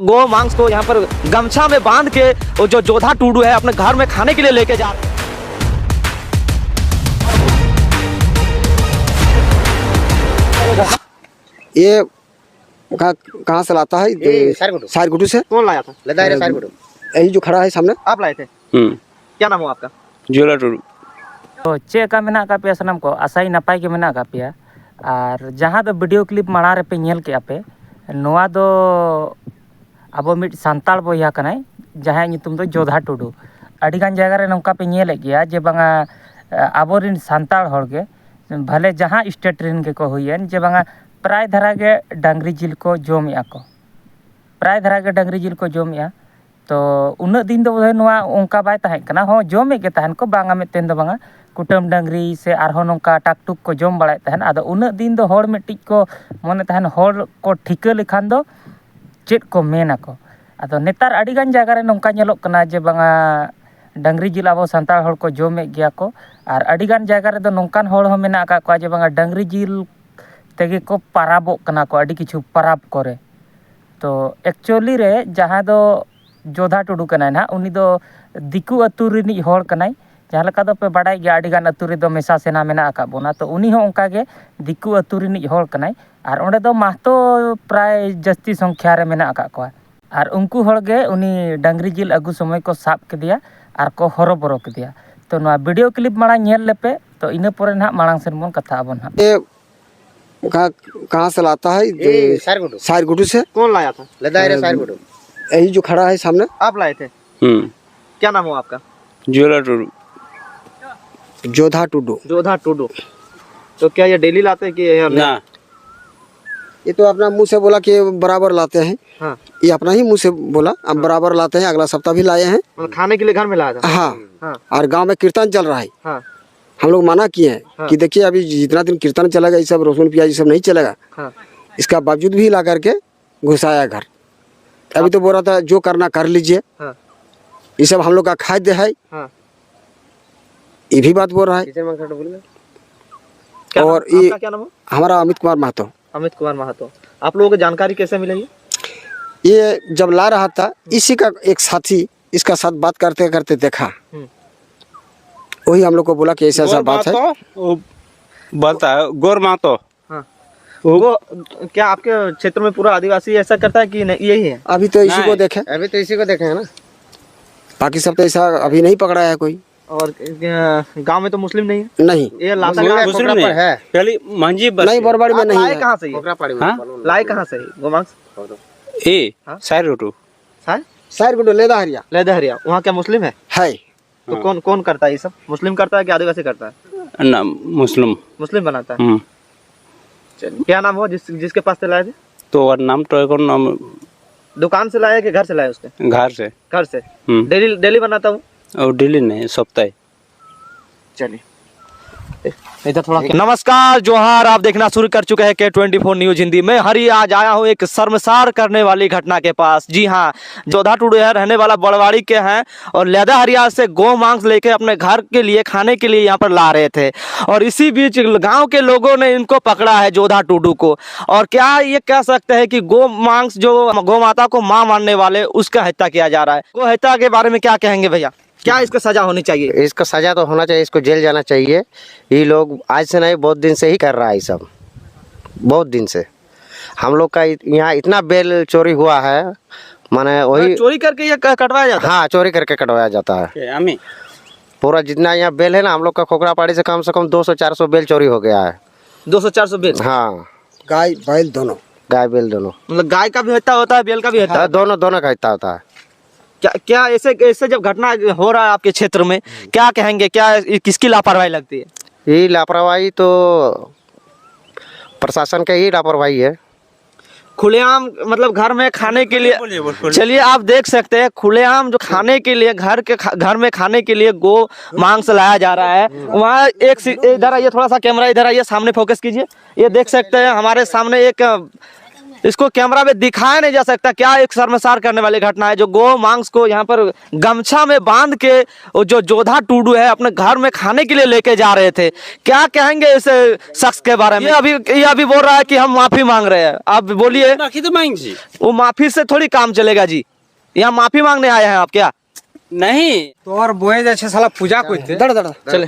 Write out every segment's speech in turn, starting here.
गो मांस को यहाँ पर गमछा में बांध के वो जो जोधा टुडू है अपने घर में खाने के लिए लेके जा रहे हैं। ये कहाँ से लाता है? सारगुटू से। कौन लाया था? लदायरे सारगुटू। यही जो खड़ा है सामने। आप लाए थे? क्या नाम हो आपका? जोधा टुडू। तो चे का मेना का पे सनम को आसाई नपाई के मेना का पे और जहाँ दो वीडियो क्लिप माड़ा रे पे नेल के पे नोआ दो अब मिट सांताल बोया कनाय जहाँ नितुम दो जोधा टुडू अड़ीगान जगह रे नौका पे नेल गया जे बांगा आबोरिन सांताल हर के भले जहाँ स्टेट रेन के को हुईन जे बांगा प्राय धरा के डांगरी जिल को जोमिया को प्राय धरा के डांगरी जिल को जोमिया तो उन दिन दो नोआ उनका बाय तहन कना हो जोमे के तहन को बांगा में तेन दो बांगा कुटुम डांगरी से आरहो नौका टाकटुक को जोम बड़ाय तहन आदो उन दिन दो होड़ मिट्टी को मने तहन होड़ को ठिका लेखान दो चेत को मेना को आदो नेतार अड़ीगान जगह रे नौका नेलोग कना जे बांगा डांगरी जिल आबो सांताल होड़ को जोमे गया को और अड़ीगान जगह रे दो नौकान होड़ हो मेना का को जे बांगा डांगरी जिल तेगे को पाराबो कना को अड़ी किछु पाराब करे तो एक्चुअली रे जहाँ दो जोधा टुडू कनाय ना उनी दो दिकू अतु रिनी होड़ कनाय जहाँ लका दो पे बाडाय गया अड़ीगान अतु रे दो मेसा सेना मेना आका बोना तो उनी हो उनका गे दिकू अतु रिनी होड़ कनाय और ओंडे दो महतो प्राय जस्ती संख्या रे मेना आका को और उनको होड़ गे उनी डांगरी जिल अगु समय को साब के दिया और को हरो बरो के दिया तो नोआ वीडियो क्लिप माड़ा नेल लेपे तो इना परे ना माड़ांग सेन बोन कथा आबोन हा ये कहाँ से लाता है? सारगुटू से। कौन लाया था? लदायरे सारगुटू। यही जो खड़ा है सामने। आप लाए थे? क्या नाम हो आपका? जोधा टुडू। जोधा टुडू। जोधा टुडू। तो क्या ये डेली लाते हैं कि ना? ये तो अपना मुंह से बोला कि बराबर लाते हैं। हाँ। ये अपना ही मुंह से बोला अब बराबर लाते हैं। अगला सप्ताह भी लाए हैं। मतलब खाने के लिए घर में लाया था? हाँ। हाँ। और गांव में कीर्तन चल रहा है। हाँ। हम लोग मना किए हैं। हाँ। कि देखिए अभी जितना दिन कीर्तन चलेगा ये सब रोशन प्याज ये सब नहीं चलेगा। हाँ। इसका बावजूद भी ला करके घुसाया घर। अभी तो बोल रहा था जो करना कर लीजिए। हाँ। ये सब हम लोग का खाद्य है। हाँ। ये भी बात बोल रहा है। और ये क्या नाम है? हमारा अमित कुमार महतो। अमित कुमार महतो। आप लोगों को जानकारी कैसे मिलेगी? ये जब ला रहा था इसी का एक साथी इसका साथ बात करते करते देखा, वही हम लोग को बोला कि ऐसा बात है। बोलता है गोर महतो। हाँ। वो क्या आपके क्षेत्र में पूरा आदिवासी ऐसा करता है कि यही है? अभी तो इसी को देखे। अभी तो इसी को देखे है ना। बाकी सब तो ऐसा अभी नहीं पकड़ा है कोई। और गांव में तो मुस्लिम नहीं है? नहीं। ये लाता मुस्लिम नहीं है। पहले मंजी बस नहीं बरबाड़ी में नहीं है। कहाँ से? लाए कहाँ से गोमांस? ए सारगुटू। सारगुटू लेदाहरिया। लेदाहरिया। वहाँ क्या मुस्लिम है? तो कौन कौन करता है ये सब? मुस्लिम करता है कि आदिवासी करता है? ना मुस्लिम बनाता है। चलिए, क्या नाम हो जिसके पास से लाए थे? तो और नाम तो कौन नाम? दुकान से लाया कि घर से लाया उसके? घर से। डेली बनाता हूँ और डेली नहीं सप्ताह। चलिए इधर थोड़ा। नमस्कार जोहार, आप देखना शुरू कर चुके हैं K24 न्यूज हिंदी में। हरी आज आया हूँ एक शर्मसार करने वाली घटना के पास। जी हाँ, जोधा टुडू है, रहने वाला बड़वाड़ी के हैं और लेदाहरिया से गौ मांस लेके अपने घर के लिए खाने के लिए यहाँ पर ला रहे थे और इसी बीच गांव के लोगों ने इनको पकड़ा है जोधा टुडू को। और क्या ये कह सकते हैं कि गौ मांस जो गौ माता को माँ मानने वाले उसका हत्या किया जा रहा है। गौ हत्या के बारे में क्या कहेंगे भैया? क्या इसका सजा होनी चाहिए? इसका सजा तो होना चाहिए, इसको जेल जाना चाहिए। ये लोग आज से नहीं बहुत दिन से ही कर रहा है सब, बहुत दिन से। हम लोग का यहाँ इतना बेल चोरी हुआ है, माने वही चोरी करके ये कटवाया जाता है। हाँ, चोरी करके कटवाया जाता है। पूरा जितना यहाँ बेल है ना, हम लोग का खोखरा पहाड़ी से कम 200-400 बेल चोरी हो गया है। 200-400 बेल? हाँ। गाय बैल दोनों। गाय बैल दोनों। मतलब गाय का भी हत्या होता है, बेल का भी हत्या? हाँ, दोनों का हत्या होता है। क्या ऐसे जब घटना हो रहा है आपके क्षेत्र में, क्या कहेंगे? क्या किसकी लापरवाही लगती है? ये लापरवाही तो प्रशासन के ही लापरवाही है। खुलेआम मतलब घर में खाने के लिए, चलिए आप देख सकते हैं खुलेआम जो खाने के लिए घर में खाने के लिए गो मांस लाया जा रहा है। वहाँ एक इधर आइए, थोड़ा सा कैमरा इधर आइए, सामने फोकस कीजिए। ये देख सकते हैं हमारे सामने इसको कैमरा में दिखाया नहीं जा सकता। क्या एक शर्मसार करने वाली घटना है। जो गौ मांस को यहाँ पर गमछा में बांध के वो जो जोधा टुडू है अपने घर में खाने के लिए लेके जा रहे थे। क्या कहेंगे इस शख्स के बारे में? ये अभी बोल रहा है कि हम माफी मांग रहे हैं। आप बोलिए। वो माफी से थोड़ी काम चलेगा जी। यहाँ माफी मांगने आए हैं आप क्या? नहीं तो और बोए जैसे साला पूजा कोई चले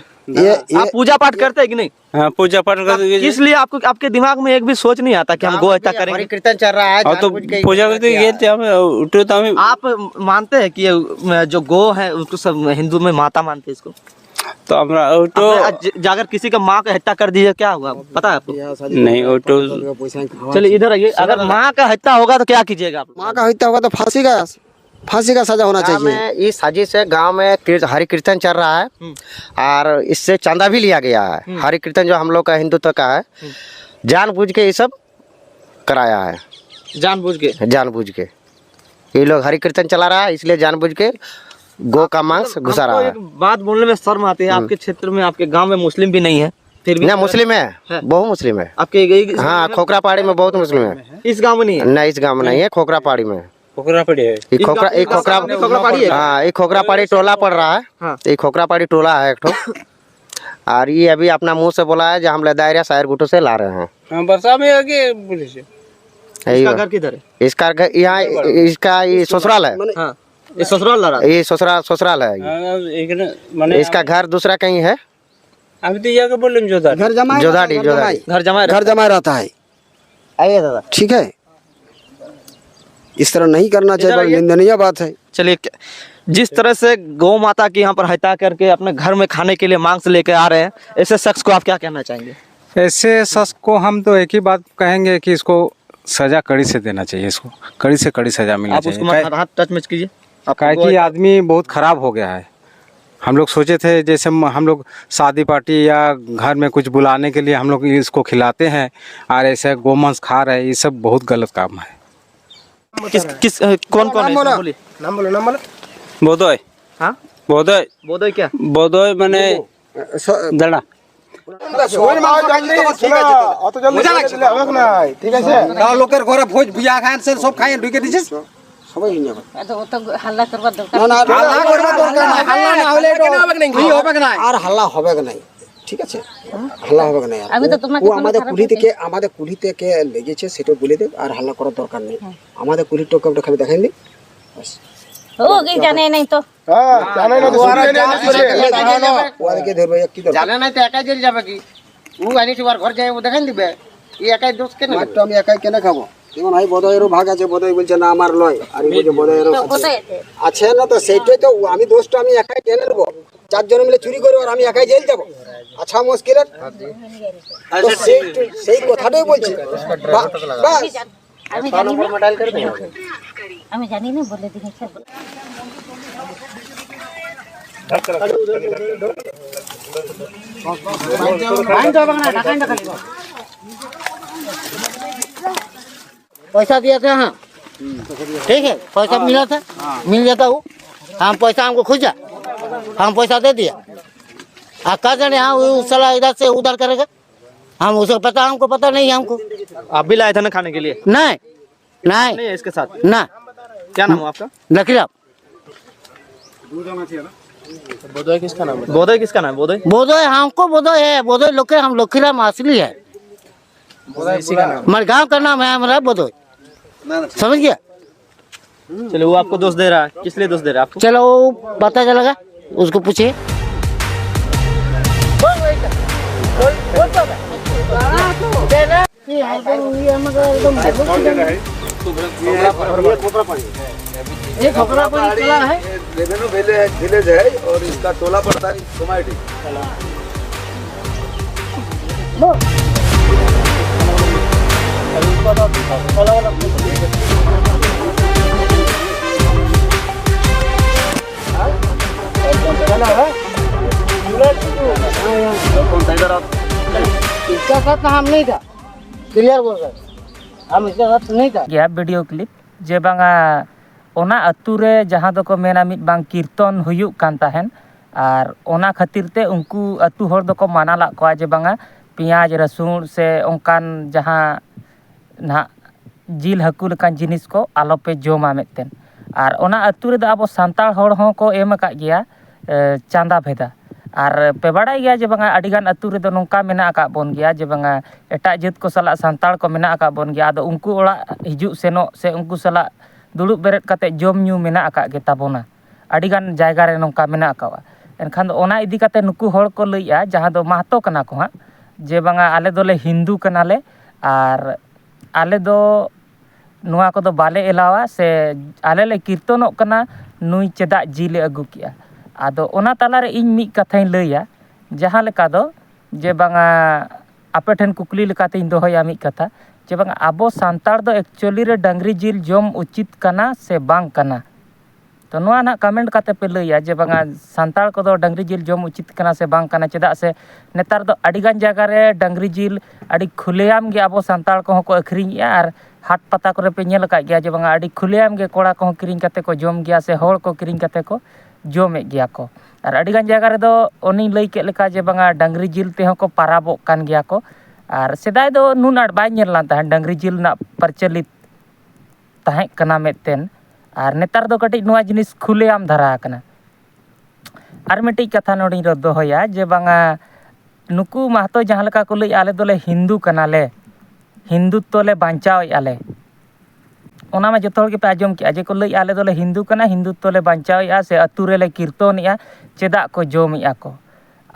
आप पूजा पाठ करते हैं कि नहीं? हाँ पूजा पाठ कर इसलिए आपको आपके दिमाग में एक भी सोच नहीं आता कि हम गो हत्या करेंगे। कीर्तन चल रहा है और तो पूजा करते ये उठे तो हमें आप मानते हैं कि ये जो गो है उसको सब हिंदू में माता मानते हैं इसको? तो हमरा तो अगर किसी का माँ का हत्या कर दीजिए क्या होगा पता है आपको? नहीं वो तो चलिए इधर आइए। अगर माँ का हत्या होगा तो क्या कीजिएगा आप? माँ का हत्या होगा तो फांसी का सजा होना चाहिए। में इस साजिश से गांव में हरि कीर्तन चल रहा है और इससे चंदा भी लिया गया है। हरि कीर्तन जो हम लोग का हिंदुत्व का है, जानबूझ के ये सब कराया है। जानबूझ के ये लोग हरि कीर्तन चला रहा है, इसलिए जानबूझ के गौ का मांस घुसा रहा है। एक बात बोलने में शर्म आती है। आपके क्षेत्र में आपके गाँव में मुस्लिम भी नहीं है फिर भी? ना मुस्लिम है, बहुत मुस्लिम है आपके। हाँ खोखरा पहाड़ी में बहुत मुस्लिम है। इस गाँव में नहीं है? नहीं इस गाँव में नहीं है, खोखरा पहाड़ी में। पोखरा पड़ी है। एक खोखरा पहाड़ी टोला पड़ रहा है। एक खोखरा पहाड़ी टोला है एक ठो। और ये अभी अपना मुंह से बोला है जो हम दायरा शायर गुटो से ला रहे हैं। बरसा में आगे पुलिस इसका घर किधर है? इसका घर यहाँ इसका ये ससुराल है। ये ससुराल ला रहा है? ये ससुराल है ये। इसका घर दूसरा कहीं है। अभी तो जाके बोले जोधाडी घर जमा रहता है। आइए दादा। ठीक है, इस तरह नहीं करना चाहिए, बड़ी निंदनीय बात है। चलिए जिस तरह से गौ माता की यहाँ पर हत्या करके अपने घर में खाने के लिए मांस लेके आ रहे हैं, ऐसे शख्स को आप क्या कहना चाहेंगे? ऐसे शख्स को हम तो एक ही बात कहेंगे कि इसको सजा कड़ी से देना चाहिए। इसको कड़ी से कड़ी सजा मिलनी आप उसको चाहिए। हाथ टच मत कीजिए। काहे कि आदमी बहुत खराब हो गया है। हम लोग सोचे थे जैसे हम लोग शादी पार्टी या घर में कुछ बुलाने के लिए हम लोग इसको खिलाते हैं और ऐसे गोमांस खा रहे हैं, ये सब बहुत गलत काम है। किस कौन है? बोलिए। नाम बोलो। बोधोय। हाँ बोधोय क्या? बोधोय मैंने दड़ा ठीक है लोकेर घरे भोज बिया खाएं से सब खाएं ढुके दीजिए। हल्ला करवा আর হাল্লা হবে না, ঠিক আছে? হাল্লা হবে না। আমি তো তোমাকে ও আমাদের কুলি থেকে লেগেছে সেটা বলে দে, আর হাল্লা করার দরকার নেই। আমাদের কুলির টোকাটা খালি দেখাই দে। ও কি জানে নাই তো? জানে না তো ওদেরকে ধরবে কি দরকার? জানে না তো একাই জেল যাবে কি? ও আনি তোমার ঘর যায় ও দেখাই দিবে। এই একাই দোষ কেন? মাত্র আমি একাই কেন খাবো? যেমন ভাই বদয়েরও ভাগ আছে, বদয় বলছে না আমার লয়, আর এই বলছে বদয়েরও আছে না। তো সেইটাই তো আমি দোষটা আমি একাই টেনে নেবো। চারজন মিলে চুরি করবো আর আমি একাই জেল যাবো? আচ্ছা মুশকিল। তো সেই কথাটাই বলছি। আমি জানি না বলে দিয়েছে। पैसा दिया था। हाँ ठीक है, पैसा मिला था, मिल जाता हूँ। हम पैसा हमको खोजा, हम पैसा दे दिया। कहा जाने हाँ वो साला इधर से उधर करेगा, हम उसे पता, हमको पता नहीं है। हमको आप भी लाए थे ना खाने के लिए? नहीं नहीं नहीं है इसके साथ? ना। क्या नाम है आपका? लकीराम। बोधोय किसका नाम है? बोधोय हमको बोधोय है, बोधोय लोग हम लकीराम असली है। हमारे गाँव का नाम है हमारा बोधोय, समझ गया? चलिए वो आपको दोष दे रहा है, किस लिए दोष दे रहा है आपको? चलो वो पता चलेगा, उसको पूछिए। ये खोखरा पड़ी टोला है, रेवेन्यू विलेज है और इसका टोला पड़ता है सोमाइटी। इसका साथ हम नहीं था, क्लियर बोल रहे, हम इसका साथ नहीं था। गया वीडियो क्लिप जे बांगा ओना अतु रे जहाँ दो को मेना मिट बांग कीर्तन हुयुक कान ताहेन और ओना खातिर ते उनको अतु हर दो को माना ला को जे बांगा पियाज रसुन से ओंकान जहाँ ना ᱡᱤᱞ ᱦᱟᱹᱠᱩ ᱞᱮᱠᱟᱱ ᱡᱤᱱᱤᱥ ᱠᱚ ᱟᱞᱚᱯᱮ ᱡᱚᱢᱟ ᱢᱮᱫᱴᱮᱱ ᱟᱨ ᱚᱱᱟ ᱟᱹᱛᱩ ᱨᱮᱫᱚ ᱟᱵᱚ ᱥᱟᱱᱛᱟᱲ ᱦᱚᱲ ᱦᱚᱸᱠᱚ ᱮᱢ ᱟᱠᱟᱫ ᱜᱮᱭᱟ ᱪᱟᱸᱫᱟ ᱵᱷᱮᱫᱟ ᱟᱨ ᱯᱮ ᱵᱟᱲᱟᱭ ᱜᱮᱭᱟ ᱡᱮ ᱵᱟᱝᱟ ᱟᱹᱰᱤᱜᱟᱱ ᱟᱹᱛᱩ ᱨᱮᱫᱚ ᱱᱚᱝᱠᱟ ᱢᱮᱱᱟᱜ ᱟᱠᱟᱫ ᱵᱚᱱ ᱜᱮᱭᱟ ᱡᱮ ᱵᱟᱝᱟ ᱮᱴᱟᱜ ᱡᱟᱹᱛ ko ᱥᱟᱞᱟᱜ ᱥᱟᱱᱛᱟᱲ ko ᱢᱮᱱᱟᱜ ᱟᱠᱟᱫ ᱵᱚᱱ ᱜᱮᱭᱟ ᱟᱫᱚ ᱩᱱᱠᱩ ᱚᱲᱟᱜ ᱦᱤᱡᱩᱜ ᱥᱮᱱᱚᱜ ᱥᱮ ᱩᱱᱠᱩ ᱥᱟᱞᱟᱜ ᱫᱩᱲᱩᱵ ᱵᱮᱨᱮᱫ ᱠᱟᱛᱮ ᱡᱚᱢ ᱧᱩ ᱢᱮᱱᱟᱜ ᱟᱠᱟᱫ ᱜᱮ ᱛᱟᱵᱚᱱᱟ ᱟᱹᱰᱤᱜᱟᱱ ᱡᱟᱭᱜᱟ ᱨᱮ ᱱᱚᱝᱠᱟ ᱢᱮᱱᱟᱜ ᱟᱠᱟᱫᱼᱟ ᱮᱱᱠᱷᱟᱱ ᱫᱚ ᱚᱱᱟ ᱤᱫᱤ ᱠᱟᱛᱮ ᱱᱩᱠᱩ ᱦᱚᱲ ᱠᱚ ᱞᱟᱹᱭᱮᱜᱼᱟ ᱡᱟᱦᱟᱸ ᱫᱚ ᱢᱟᱦᱛᱚ ᱠᱟᱱᱟ ᱠᱚ ᱦᱟᱸᱜ ᱡᱮ ᱵᱟᱝᱟ ᱟᱞᱮ ᱫᱚᱞᱮ ᱦᱤᱱᱫᱩ ᱠᱟᱱᱟᱞᱮ ᱟᱨ ᱟᱞᱮ ᱫᱚ ᱱᱚᱣᱟ ᱠᱚᱫᱚ ᱵᱟᱞᱮ ᱮᱞᱟᱣᱟ ᱥᱮ ᱟᱞᱮ ᱞᱮ ᱠᱤᱨᱛᱚᱱᱚᱜ ᱠᱟᱱᱟ ᱱᱩᱭ ᱪᱮᱫᱟᱜ ᱡᱤᱞᱮ ᱟᱹᱜᱩ ᱠᱮᱜᱼᱟ ᱟᱫᱚ ᱚᱱᱟ ᱛᱟᱞᱟᱨᱮ ᱤᱧ ᱢᱤᱫ ᱠᱟᱛᱷᱟᱧ ᱞᱟᱹᱭᱟ ᱡᱟᱦᱟᱸ ᱞᱮᱠᱟ ᱫᱚ ᱡᱮ ᱵᱟᱝᱟ ᱟᱯᱮ ᱴᱷᱮᱱ ᱠᱩᱠᱞᱤ ᱞᱮᱠᱟᱛᱤᱧ ᱫᱚᱦᱚᱭᱟ ᱢᱤᱫ ᱠᱟᱛᱷᱟ ᱡᱮ ᱵᱟᱝᱟ ᱟᱵᱚ ᱥᱟᱱᱛᱟᱲ ᱫᱚ ᱮᱠᱪᱩᱭᱮᱞᱤ ᱨᱮ ᱰᱟᱹᱝᱨᱤ ᱡᱤᱞ ᱡᱚᱢ ᱩᱪᱤᱛ ᱠᱟᱱᱟ ᱥᱮ ᱵᱟᱝ ᱠᱟᱱᱟ ᱛᱚ ᱱᱚᱣᱟ ᱱᱟᱦᱟᱜ ᱠᱚᱢᱮᱱᱴ ᱠᱟᱛᱮ ᱯᱮ ᱞᱟᱹᱭᱟ ᱡᱮ ᱵᱟᱝᱟ ᱥᱟᱱᱛᱟᱲ ᱠᱚᱫᱚ ᱰᱟᱹᱝᱨᱤ ᱡᱤᱞ ᱡᱚᱢ ᱩᱪᱤᱛ ᱠᱟᱱᱟ ᱥᱮ ᱵᱟᱝ ᱠᱟᱱᱟ ᱪᱮᱫᱟᱜ ᱥᱮ ᱱᱮᱛᱟᱨ ᱫᱚ ᱟᱹᱰᱤᱜᱟᱱ ᱡᱟᱭᱜᱟ ᱨᱮ ᱰᱟᱹᱝᱨᱤ ᱡᱤᱞ ᱟᱹᱰᱤ ᱠᱷᱩᱞᱮᱟᱢ ᱜᱮ ᱟᱵᱚ ᱥᱟᱱᱛᱟᱲ ᱠᱚᱦᱚᱸ ᱠᱚ ᱟᱹᱠᱷᱨᱤᱧᱮᱜᱼᱟ ᱟᱨ ᱦᱟᱴ ᱯᱟᱛᱟ ᱠᱚᱨᱮ ᱯᱮ ᱧᱮᱞ ᱟᱠᱟᱫ ᱜᱮᱭᱟ ᱡᱮ ᱵᱟᱝᱟ ᱟᱹᱰᱤ ᱠᱷᱩᱞᱮᱟᱢ ᱜᱮ ᱠᱚᱲᱟ ᱠᱚᱦᱚᱸ ᱠᱤᱨᱤᱧ ᱠᱟᱛᱮ ᱠᱚ ᱡᱚᱢ ᱜᱮᱭᱟ ᱥᱮ ᱦᱚᱲ ᱠᱚ ᱠᱤᱨᱤᱧ ᱠᱟᱛᱮ ko ᱡᱚᱢᱮᱫ ᱜᱮᱭᱟ ko ᱟᱨ ᱟᱹᱰᱤᱜᱟᱱ ᱡᱟᱭᱜᱟ ᱨᱮᱫᱚ ᱚᱱᱮᱧ ᱞᱟᱹᱭ ᱠᱮᱫ ᱞᱮᱠᱟ ᱡᱮ ᱵᱟᱝᱟ ᱰᱟᱹᱝᱨᱤ ᱡᱤᱞ ᱛᱮᱦᱚᱸ ᱠᱚ ᱯᱟᱨᱟᱵᱚᱜ ᱠᱟᱱ ᱜᱮᱭᱟ ko ᱟᱨ ᱥᱮᱫᱟᱭ ᱫᱚ ᱱᱩᱱ ᱟᱸᱴ ᱵᱟᱭ ᱧᱮᱞ ᱞᱮᱱ ᱛᱟᱦᱮᱸᱫ ᱰᱟᱹᱝᱨᱤ ᱡᱤᱞ ᱨᱮᱱᱟᱜ ᱯᱨᱚᱪᱚᱞᱤᱛ ᱛᱟᱦᱮᱸ ᱠᱟᱱᱟ ᱢᱮᱫᱴᱮᱱ ᱟᱨ ᱱᱮᱛᱟᱨ ᱫᱚ ᱠᱟᱹᱴᱤᱡ ᱱᱚᱣᱟ ᱡᱤᱱᱤᱥ ᱠᱷᱩᱞᱮᱟᱢ ᱫᱷᱟᱨᱟ ᱟᱠᱟᱱᱟ ᱟᱨ ᱢᱤᱫᱴᱤᱡ ᱠᱟᱛᱷᱟ ᱱᱚᱰᱮᱧ ᱫᱚᱦᱚᱭᱟ ᱡᱮ ᱵᱟᱝᱟ ᱱᱩᱠᱩ ᱢᱟᱦᱛᱚ ᱡᱟᱦᱟᱸ ᱞᱮᱠᱟ ᱠᱚ ᱞᱟᱹᱭᱮᱫᱼᱟ ᱟᱞᱮ ᱫᱚᱞᱮ ᱦᱤᱱᱫᱩ ᱠᱟᱱᱟᱞᱮ ᱦᱤᱱᱫᱩᱛᱛᱚ ᱞᱮ ᱵᱟᱧᱪᱟᱣᱮᱫᱼᱟ ᱞᱮ ᱚᱱᱟ ᱢᱟ ᱡᱚᱛᱚ ᱦᱚᱲ ᱜᱮᱯᱮ ᱟᱸᱡᱚᱢ ᱠᱮᱜᱼᱟ ᱡᱮ ᱠᱚ ᱞᱟᱹᱭᱮᱫᱼᱟ ᱟᱞᱮ ᱫᱚᱞᱮ ᱦᱤᱱᱫᱩ ᱠᱟᱱᱟ ᱦᱤᱱᱫᱩᱛᱛᱚ ᱞᱮ ᱵᱟᱧᱪᱟᱣᱮᱫᱼᱟ ᱥᱮ ᱟᱹᱛᱩ ᱨᱮᱞᱮ ᱠᱤᱨᱛᱚᱱᱮᱜᱼᱟ ᱪᱮᱫᱟᱜ ᱠᱚ ᱡᱚᱢᱮᱜᱼᱟ ko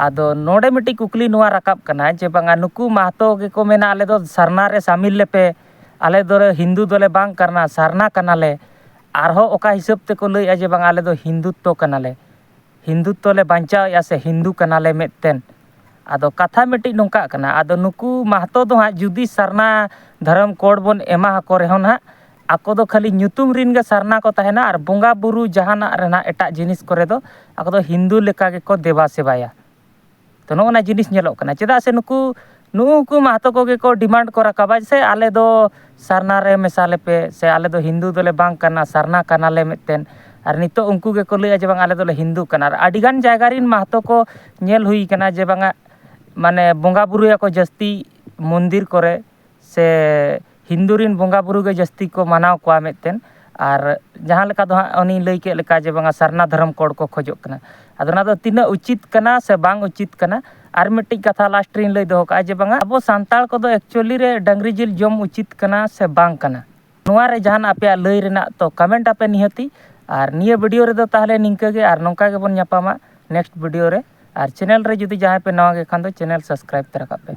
ᱟᱫᱚ ᱱᱚᱰᱮ ᱢᱤᱫᱴᱤᱡ ᱠᱩᱠᱞᱤ ᱱᱚᱣᱟ ᱨᱟᱠᱟᱵ ᱠᱟᱱᱟ ᱡᱮ ᱵᱟᱝᱟ ᱱᱩᱠᱩ ᱢᱟᱦᱛᱚ ᱜᱮᱠᱚ ᱢᱮᱱᱟ ᱟᱞᱮ ᱫᱚ ᱥᱟᱨᱱᱟ ᱨᱮ ᱥᱟᱢᱤᱞ ᱞᱮᱯᱮ ᱟᱞᱮ ᱫᱚ ᱦᱤᱱᱫᱩ ᱫᱚᱞᱮ ᱵᱟᱝ ᱠᱟᱱᱟ ᱥᱟᱨᱱᱟ ᱠᱟᱱᱟᱞᱮ ᱟᱨᱦᱚᱸ ᱚᱠᱟ ᱦᱤᱥᱟᱹᱵ ᱛᱮᱠᱚ ᱞᱟᱹᱭᱮᱫᱼᱟ ᱡᱮ ᱵᱟᱝ ᱟᱞᱮ ᱫᱚ ᱦᱤᱱᱫᱩᱛᱛᱚ ᱠᱟᱱᱟᱞᱮ ᱦᱤᱱᱫᱩᱛᱛᱚ ᱞᱮ ᱵᱟᱧᱪᱟᱣᱮᱫᱼᱟ ᱥᱮ ᱦᱤᱱᱫᱩ ᱠᱟᱱᱟᱞᱮ ᱢᱮᱫᱴᱮᱱ ᱟᱫᱚ ᱠᱟᱛᱷᱟ ᱢᱤᱫᱴᱤᱡ ᱱᱚᱝᱠᱟᱜ ᱠᱟᱱᱟ ᱟᱫᱚ ᱱᱩᱠᱩ ᱢᱟᱦᱛᱚ ᱫᱚ ᱦᱟᱸᱜ ᱡᱩᱫᱤ ᱥᱟᱨᱱᱟ ᱫᱷᱚᱨᱚᱢ ᱠᱳᱰ ᱵᱚᱱ ᱮᱢᱟ ᱟᱠᱚ ᱨᱮᱦᱚᱸ ᱱᱟᱦᱟᱜ ᱟᱠᱚ ᱫᱚ ᱠᱷᱟᱹᱞᱤ ᱧᱩᱛᱩᱢ ᱨᱮᱱ ᱜᱮ ᱥᱟᱨᱱᱟ ko ᱛᱟᱦᱮᱱᱟ ᱟᱨ ᱵᱚᱸᱜᱟ ᱵᱩᱨᱩ ᱡᱟᱦᱟᱱᱟᱜ ᱨᱮᱱᱟᱜ ᱮᱴᱟᱜ ᱡᱤᱱᱤᱥ ᱠᱚᱨᱮ ᱫᱚ ᱟᱠᱚ ᱫᱚ ᱦᱤᱱᱫᱩ ᱞᱮᱠᱟ ᱜᱮᱠᱚ ᱫᱮᱵᱟ ᱥᱮᱵᱟᱭᱟ ᱛᱚ ᱱᱚᱜᱼᱚ ᱱᱚᱣᱟ ᱡᱤᱱᱤᱥ ᱧᱮᱞᱚᱜ ᱠᱟᱱᱟ ᱪᱮᱫᱟᱜ ᱥᱮ ᱱᱩᱠᱩ ᱢᱟᱦᱛᱚ ᱠᱚᱜᱮ ᱠᱚ ᱰᱤᱢᱟᱱᱰ ko ᱨᱟᱠᱟᱵᱟ ᱥᱮ ᱟᱞᱮ ᱫᱚ ᱥᱟᱨᱱᱟ ᱨᱮ ᱢᱮᱥᱟ ᱞᱮᱯᱮ ᱥᱮ ᱟᱞᱮ ᱫᱚ ᱦᱤᱱᱫᱩ ᱫᱚᱞᱮ ᱵᱟᱝ ᱠᱟᱱᱟ ᱥᱟᱨᱱᱟ ᱠᱟᱱᱟᱞᱮ ᱢᱤᱫᱴᱮᱱ ᱟᱨ ᱱᱤᱛᱚᱜ ᱩᱱᱠᱩ ᱜᱮᱠᱚ ᱞᱟᱹᱭᱟ ᱡᱮ ᱵᱟᱝ ᱟᱞᱮ ᱫᱚᱞᱮ ᱦᱤᱱᱫᱩ ᱠᱟᱱᱟ ᱟᱨ ᱟᱹᱰᱤᱜᱟᱱ ᱡᱟᱭᱜᱟ ᱨᱮᱱ ᱢᱟᱦᱛᱚ ko ᱧᱮᱞ ᱦᱩᱭ ᱠᱟᱱᱟ ᱡᱮ ᱵᱟᱝᱟ ᱢᱟᱱᱮ ᱵᱚᱸᱜᱟ ᱵᱩᱨᱩᱭᱟᱠᱚ ᱡᱟᱹᱥᱛᱤ ᱢᱚᱱᱫᱤᱨ ᱠᱚᱨᱮ ᱥᱮ ᱦᱤᱱᱫᱩ ᱨᱮᱱ ᱵᱚᱸᱜᱟ ᱵᱩᱨᱩ ᱜᱮ ᱡᱟᱹᱥᱛᱤ ko ᱢᱟᱱᱟᱣ ᱠᱚᱣᱟ ᱢᱤᱫᱴᱮᱱ ᱟᱨ ᱡᱟᱦᱟᱸ ᱞᱮᱠᱟ ᱫᱚ ᱦᱟᱸᱜ ᱩᱱᱤᱧ ᱞᱟᱹᱭ ᱠᱮᱫ ᱞᱮᱠᱟ ᱡᱮ ᱵᱟᱝᱟ ᱥᱟᱨᱱᱟ ᱫᱷᱚᱨᱚᱢ ᱠᱳᱰ ko ᱠᱷᱚᱡᱚᱜ ᱠᱟᱱᱟ ᱟᱫᱚ ᱚᱱᱟ ᱫᱚ ᱛᱤᱱᱟᱹᱜ ᱩᱪᱤᱛ ᱠᱟᱱᱟ ᱥᱮ ᱵᱟᱝ ᱩᱪᱤᱛ ᱠᱟᱱᱟ ᱟᱨ ᱢᱤᱫᱴᱤᱡ ᱠᱟᱛᱷᱟ ᱞᱟᱥᱴ ᱨᱤᱧ ᱞᱟᱹᱭ ᱫᱚᱦᱚ ᱠᱟᱜᱼᱟ ᱡᱮ ᱵᱟᱝᱟ ᱟᱵᱚ ᱥᱟᱱᱛᱟᱲ ᱠᱚᱫᱚ ᱮᱠᱪᱩᱭᱮᱞᱤ ᱨᱮ ᱰᱟᱹᱝᱨᱤ ᱡᱤᱞ ᱡᱚᱢ ᱩᱪᱤᱛ ᱠᱟᱱᱟ ᱥᱮ ᱵᱟᱝ ᱠᱟᱱᱟ ᱱᱚᱣᱟ ᱨᱮ ᱡᱟᱦᱟᱱᱟᱜ ᱟᱯᱮᱭᱟᱜ ᱞᱟᱹᱭ ᱨᱮᱱᱟᱜ ᱛᱚ ᱠᱚᱢᱮᱱᱴ ᱟᱯᱮ ᱱᱤᱦᱟᱹᱛᱤ ᱟᱨ ᱱᱤᱭᱟᱹ ᱵᱷᱤᱰᱤᱭᱳ ᱨᱮᱫᱚ ᱛᱟᱦᱚᱞᱮ ᱱᱤᱝᱠᱟᱹ ᱜᱮ ᱟᱨ ᱱᱚᱝᱠᱟ ᱜᱮᱵᱚᱱ ᱧᱟᱯᱟᱢᱟ नेक्ᱥᱴ ᱵᱷᱤᱰᱤᱭᱳ ᱨᱮ ᱟᱨ ᱪᱮᱱᱮᱞ ᱨᱮ ᱡᱩᱫᱤ ᱡᱟᱦᱟᱸᱭ ᱯᱮ ᱱᱟᱣᱟ ᱜᱮ ᱠᱷᱟᱱ ᱫᱚ ᱪᱮᱱᱮᱞ ᱥᱟᱵᱥᱠᱨᱟᱭᱤᱵ ᱛᱚᱨᱟ ᱠᱟᱜ ᱯᱮ